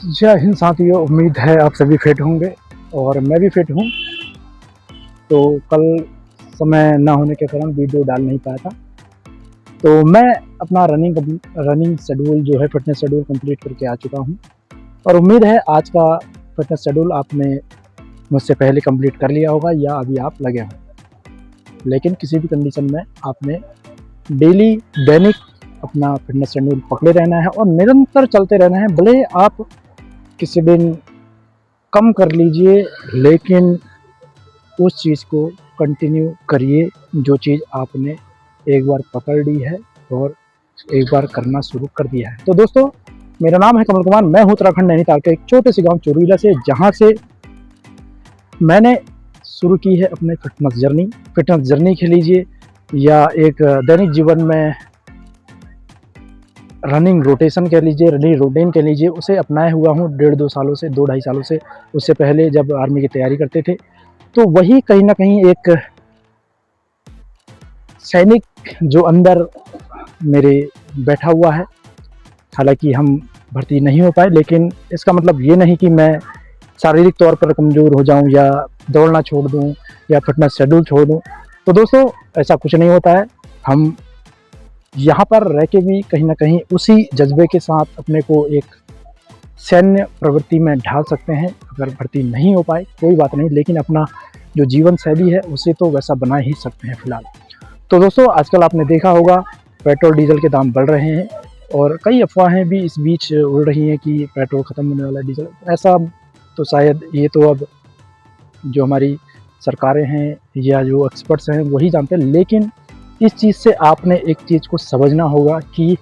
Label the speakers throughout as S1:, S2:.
S1: जय हिंद साथियों, उम्मीद है आप सभी फिट होंगे और मैं भी फिट हूँ। तो कल समय ना होने के कारण वीडियो डाल नहीं पाया था। तो मैं अपना रनिंग शेड्यूल जो है, फिटनेस शेड्यूल कंप्लीट करके आ चुका हूँ और उम्मीद है आज का फिटनेस शेड्यूल आपने मुझसे पहले कंप्लीट कर लिया होगा या अभी आप लगे हों। लेकिन किसी भी कंडीशन में आपने दैनिक अपना फिटनेस शेड्यूल पकड़े रहना है और निरंतर चलते रहना है। भले आप किसी दिन कम कर लीजिए, लेकिन उस चीज़ को कंटिन्यू करिए जो चीज़ आपने एक बार पकड़ ली है और एक बार करना शुरू कर दिया है। तो दोस्तों, मेरा नाम है कमल कुमार। मैं हूँ उत्तराखंड नैनीताल के एक छोटे से गांव चोरूला से, जहां से मैंने शुरू की है अपने फिटनेस जर्नी कह लीजिए या एक दैनिक जीवन में रनिंग रोटेशन कह लीजिए, रनिंग रूटीन कह लीजिए, उसे अपनाए हुआ हूँ 1.5-2 सालों से, 2 ढाई सालों से। उससे पहले जब आर्मी की तैयारी करते थे तो वही कहीं ना कहीं एक सैनिक जो अंदर मेरे बैठा हुआ है। हालांकि हम भर्ती नहीं हो पाए, लेकिन इसका मतलब ये नहीं कि मैं शारीरिक तौर पर कमज़ोर हो जाऊं या दौड़ना छोड़ दूं या फिटनेस शेड्यूल छोड़ दूं। तो दोस्तों, ऐसा कुछ नहीं होता है। हम यहाँ पर रह के भी कहीं ना कहीं उसी जज्बे के साथ अपने को एक सैन्य प्रवृत्ति में ढाल सकते हैं। अगर भर्ती नहीं हो पाए कोई बात नहीं, लेकिन अपना जो जीवन शैली है उसे तो वैसा बना ही सकते हैं फिलहाल। तो दोस्तों, आजकल आपने देखा होगा पेट्रोल डीजल के दाम बढ़ रहे हैं और कई अफवाहें भी इस बीच उड़ रही हैं कि पेट्रोल ख़त्म होने वाला है, डीजल। ऐसा तो शायद ये तो अब जो हमारी सरकारें हैं या जो एक्सपर्ट्स हैं वही जानते हैं। लेकिन इस चीज़ से आपने एक चीज़ को समझना होगा कि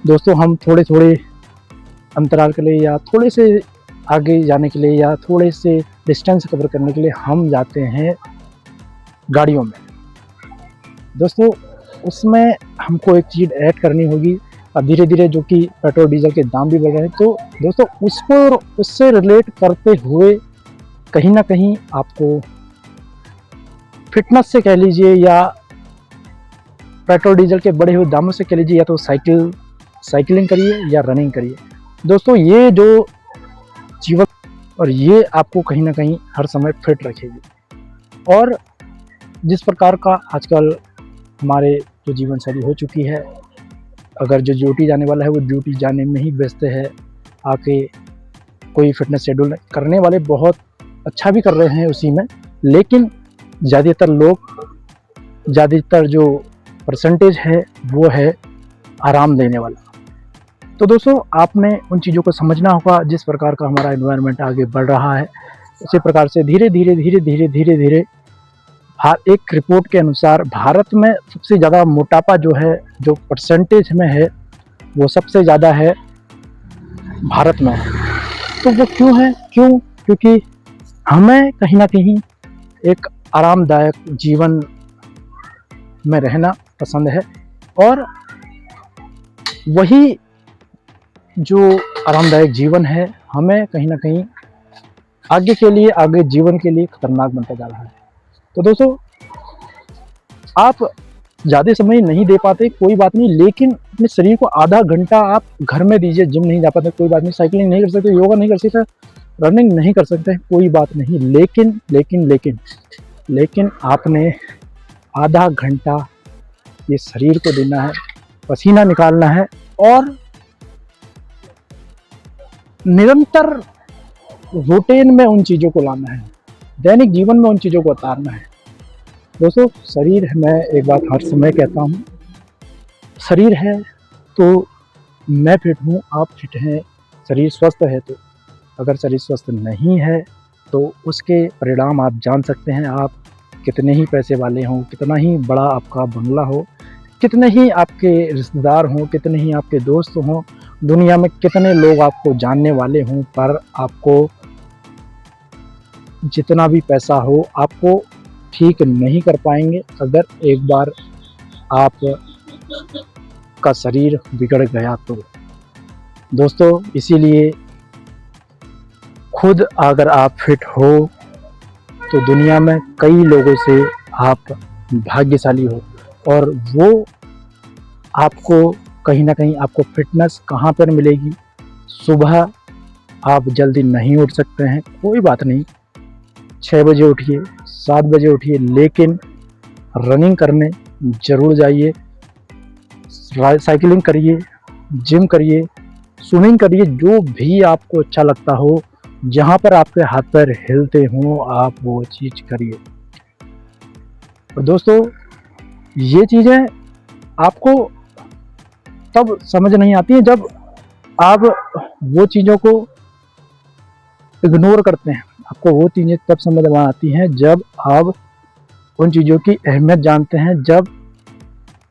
S1: दोस्तों, हम थोड़े थोड़े अंतराल के लिए या थोड़े से आगे जाने के लिए या थोड़े से डिस्टेंस कवर करने के लिए हम जाते हैं गाड़ियों में। दोस्तों, उसमें हमको एक चीज़ ऐड करनी होगी। अब धीरे धीरे जो कि पेट्रोल डीजल के दाम भी बढ़ रहे हैं, तो दोस्तों उससे रिलेट करते हुए कहीं ना कहीं आपको फिटनेस से कह लीजिए या पेट्रोल डीजल के बढ़े हुए दामों से कह लीजिए, या तो साइकिलिंग करिए या रनिंग करिए। दोस्तों, ये जो जीवन और ये आपको कहीं ना कहीं हर समय फिट रखेगी। और जिस प्रकार का आजकल हमारे जो जीवन शैली हो चुकी है, अगर जो ड्यूटी जाने वाला है वो ड्यूटी जाने में ही व्यस्त है, आके कोई फिटनेस शेड्यूल करने वाले बहुत अच्छा भी कर रहे हैं उसी में, लेकिन ज़्यादातर जो परसेंटेज है वो है आराम देने वाला। तो दोस्तों, आपने उन चीज़ों को समझना होगा। जिस प्रकार का हमारा एनवायरनमेंट आगे बढ़ रहा है, उसी प्रकार से धीरे धीरे एक रिपोर्ट के अनुसार भारत में सबसे ज़्यादा मोटापा जो है, जो परसेंटेज में है, वो सबसे ज़्यादा है भारत में। तो वो क्योंकि हमें कहीं ना कहीं एक आरामदायक जीवन में रहना पसंद है और वही जो आरामदायक जीवन है हमें कहीं ना कहीं आगे जीवन के लिए खतरनाक बनता जा रहा है। तो दोस्तों, आप ज़्यादा समय नहीं दे पाते कोई बात नहीं, लेकिन अपने शरीर को आधा घंटा आप घर में दीजिए। जिम नहीं जा पाते कोई बात नहीं, साइकिलिंग नहीं कर सकते, योगा नहीं कर सकते, रनिंग नहीं कर सकते कोई बात नहीं, लेकिन आपने आधा घंटा ये शरीर को देना है, पसीना निकालना है और निरंतर रूटीन में उन चीज़ों को लाना है, दैनिक जीवन में उन चीज़ों को उतारना है। दोस्तों, शरीर, मैं एक बात हर समय कहता हूँ, शरीर है तो मैं फिट हूँ, आप फिट हैं, शरीर स्वस्थ है। तो अगर शरीर स्वस्थ नहीं है तो उसके परिणाम आप जान सकते हैं। आप कितने ही पैसे वाले हों, कितना ही बड़ा आपका बंगला हो, कितने ही आपके रिश्तेदार हों, कितने ही आपके दोस्त हों, दुनिया में कितने लोग आपको जानने वाले हों, पर आपको जितना भी पैसा हो आपको ठीक नहीं कर पाएंगे अगर एक बार आप का शरीर बिगड़ गया तो। दोस्तों, इसीलिए खुद अगर आप फिट हो तो दुनिया में कई लोगों से आप भाग्यशाली हो। और वो आपको कहीं ना कहीं आपको फिटनेस कहाँ पर मिलेगी? सुबह आप जल्दी नहीं उठ सकते हैं, कोई बात नहीं, 6 बजे उठिए, 7 बजे उठिए, लेकिन रनिंग करने ज़रूर जाइए, साइकिलिंग करिए, जिम करिए, स्विमिंग करिए, जो भी आपको अच्छा लगता हो, जहाँ पर आपके हाथ पैर हिलते हों, आप वो चीज़ करिए। और दोस्तों, ये चीज़ें आपको तब समझ नहीं आती हैं जब आप वो चीज़ों को इग्नोर करते हैं। आपको वो चीज़ें तब समझ में आती हैं जब आप उन चीज़ों की अहमियत जानते हैं, जब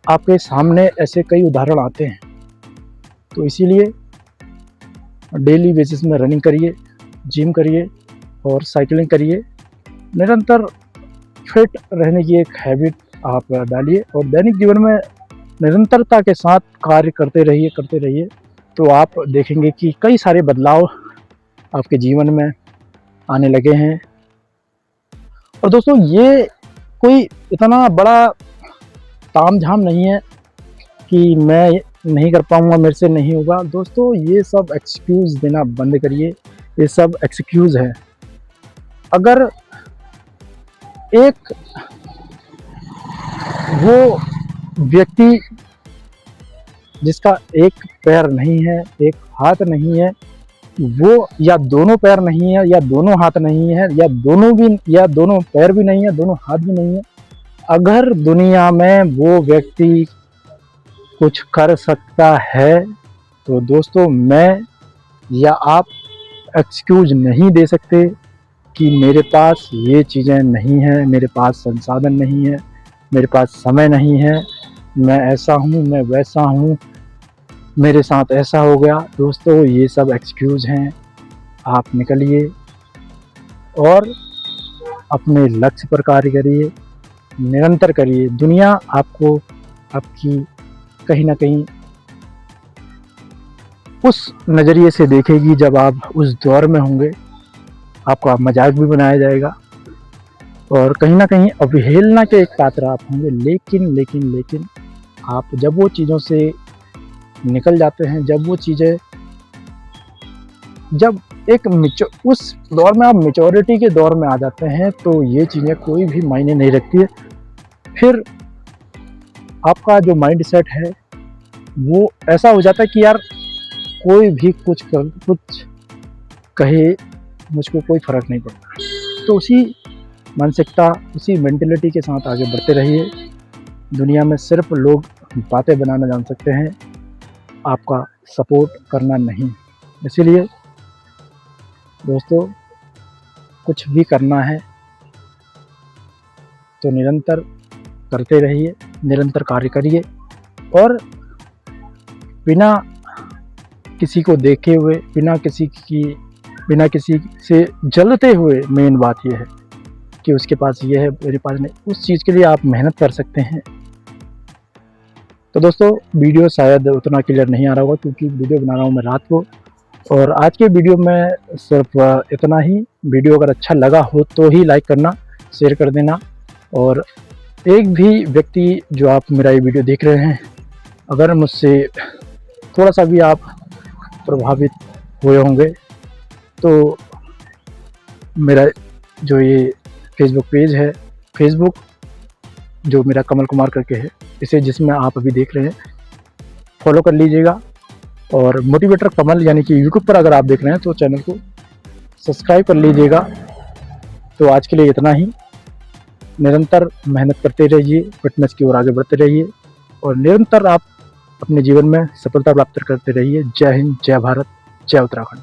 S1: आपके सामने ऐसे कई उदाहरण आते हैं। तो इसीलिए डेली बेसिस में रनिंग करिए, जिम करिए और साइकिलिंग करिए। निरंतर फिट रहने की एक हैबिट आप डालिए और दैनिक जीवन में निरंतरता के साथ कार्य करते रहिए, तो आप देखेंगे कि कई सारे बदलाव आपके जीवन में आने लगे हैं। और दोस्तों, ये कोई इतना बड़ा तामझाम नहीं है कि मैं नहीं कर पाऊँगा, मेरे से नहीं होगा। दोस्तों, ये सब एक्सक्यूज़ देना बंद करिए, ये सब एक्सक्यूज़ है। अगर एक वो व्यक्ति जिसका एक पैर नहीं है, एक हाथ नहीं है, वो या दोनों पैर नहीं है, या दोनों हाथ नहीं है, या दोनों पैर भी नहीं है, दोनों हाथ भी नहीं है, अगर दुनिया में वो व्यक्ति कुछ कर सकता है, तो दोस्तों मैं या आप एक्सक्यूज़ नहीं दे सकते कि मेरे पास ये चीज़ें नहीं हैं, मेरे पास संसाधन नहीं है, मेरे पास समय नहीं है, मैं ऐसा हूँ, मैं वैसा हूँ, मेरे साथ ऐसा हो गया। दोस्तों, ये सब एक्सक्यूज़ हैं। आप निकलिए और अपने लक्ष्य पर कार्य करिए, निरंतर करिए। दुनिया आपको आपकी कहीं न कहीं उस नज़रिए से देखेगी जब आप उस दौर में होंगे, आपका मजाक भी बनाया जाएगा और कहीं न कहीं अवहेलना के एक पात्र आप होंगे। लेकिन आप जब वो चीज़ों से निकल जाते हैं, जब वो चीज़ें जब एक उस दौर में आप मैच्योरिटी के दौर में आ जाते हैं, तो ये चीज़ें कोई भी मायने नहीं रखती है। फिर आपका जो माइंड सेट है वो ऐसा हो जाता है कि यार कोई भी कुछ कहे, मुझको कोई फ़र्क नहीं पड़ता। तो उसी मानसिकता, उसी मेंटालिटी के साथ आगे बढ़ते रहिए। दुनिया में सिर्फ लोग बातें बनाना जान सकते हैं, आपका सपोर्ट करना नहीं। इसीलिए दोस्तों, कुछ भी करना है तो निरंतर करते रहिए, निरंतर कार्य करिए और बिना किसी को देखे हुए, बिना किसी से जलते हुए, मेन बात ये है कि उसके पास ये है, मेरे पास नहीं, उस चीज़ के लिए आप मेहनत कर सकते हैं। तो दोस्तों, वीडियो शायद उतना क्लियर नहीं आ रहा होगा क्योंकि वीडियो बना रहा हूँ मैं रात को। और आज के वीडियो में सिर्फ इतना ही। वीडियो अगर अच्छा लगा हो तो ही लाइक करना, शेयर कर देना। और एक भी व्यक्ति जो आप मेरा ये वीडियो देख रहे हैं, अगर मुझसे थोड़ा सा भी आप प्रभावित हुए होंगे तो मेरा जो ये फेसबुक पेज है, फेसबुक जो मेरा कमल कुमार करके है, इसे जिसमें आप अभी देख रहे हैं, फॉलो कर लीजिएगा। और मोटिवेटर कमल यानी कि यूट्यूब पर अगर आप देख रहे हैं तो चैनल को सब्सक्राइब कर लीजिएगा। तो आज के लिए इतना ही। निरंतर मेहनत करते रहिए, फिटनेस की ओर आगे बढ़ते रहिए और निरंतर आप अपने जीवन में सफलता प्राप्त करते रहिए। जय हिंद, जय भारत, जय उत्तराखंड।